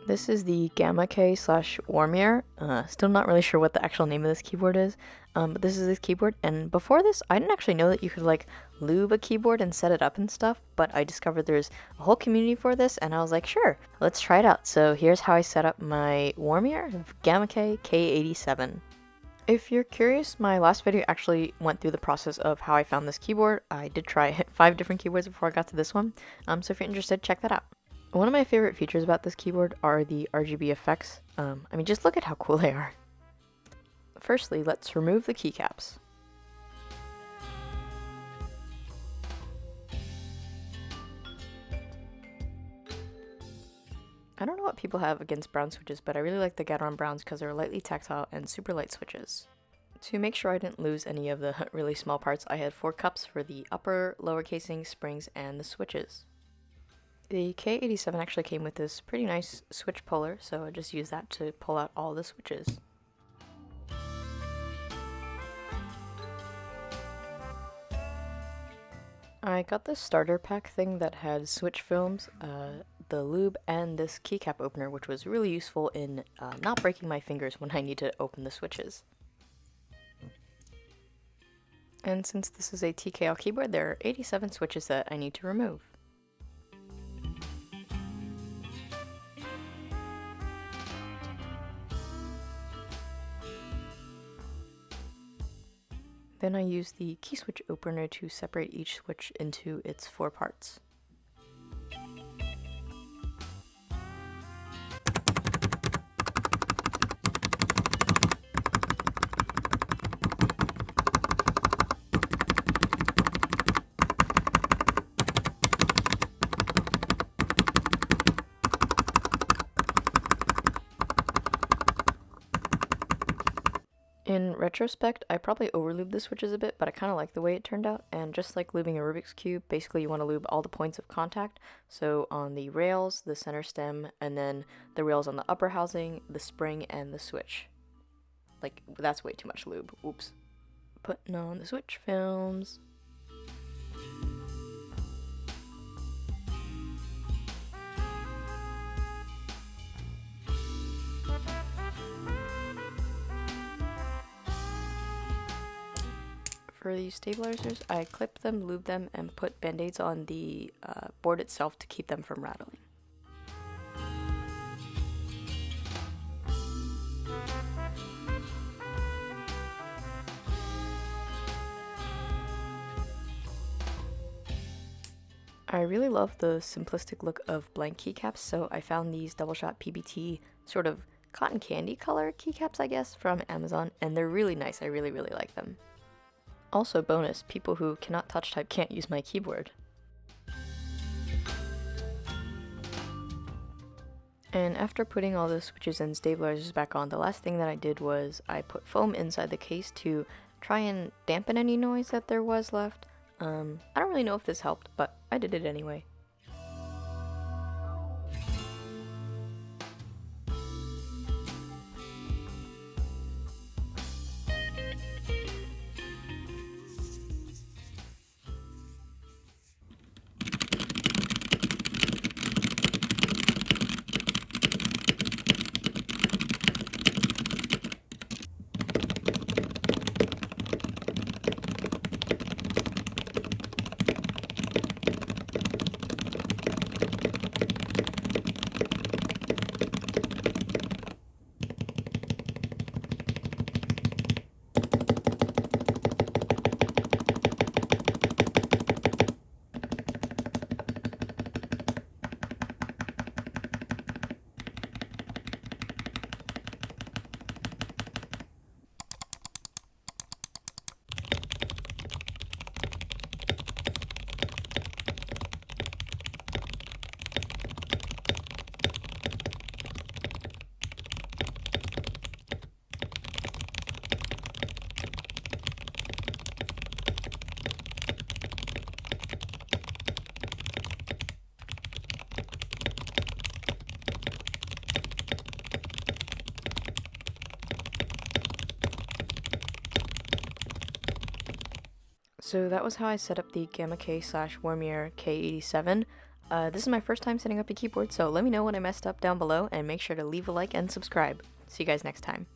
This is the Gamakay slash Womier. Still not really sure what the actual name of this keyboard is, but this is this keyboard. And before this, I didn't actually know that you could like lube a keyboard and set it up and stuff, but I discovered there's a whole community for this, and I was like, sure, let's try it out. So here's how I set up my Womier Gamakay K87. If you're curious, my last video actually went through the process of how I found this keyboard. I did try 5 different keyboards before I got to this one, so if you're interested, check that out. One of my favorite features about this keyboard are the RGB effects. I mean, just look at how cool they are. Firstly, let's remove the keycaps. I don't know what people have against brown switches, but I really like the Gateron browns because they're lightly tactile and super light switches. To make sure I didn't lose any of the really small parts, I had 4 cups for the upper, lower casing, springs, and the switches. The K87 actually came with this pretty nice switch puller, so I just used that to pull out all the switches. I got this starter pack thing that had switch films, the lube, and this keycap opener, which was really useful in not breaking my fingers when I need to open the switches. And since this is a TKL keyboard, there are 87 switches that I need to remove. Then I use the key switch opener to separate each switch into its 4 parts. In retrospect, I probably overlubed the switches a bit, but I kind of like the way it turned out, and just like lubing a Rubik's Cube, basically you want to lube all the points of contact, so on the rails, the center stem, and then the rails on the upper housing, the spring, and the switch. Like, that's way too much lube, oops. Putting on the switch films. For these stabilizers, I clip them, lube them, and put band-aids on the board itself to keep them from rattling. I really love the simplistic look of blank keycaps, so I found these double shot PBT sort of cotton candy color keycaps, I guess, from Amazon, and they're really nice. I really like them. Also bonus, people who cannot touch type can't use my keyboard. And after putting all the switches and stabilizers back on, the last thing that I did was I put foam inside the case to try and dampen any noise that there was left. I don't really know if this helped, but I did it anyway. So that was how I set up the Gamakay slash Womier K87. This is my first time setting up a keyboard, so let me know what I messed up down below, and make sure to leave a like and subscribe. See you guys next time.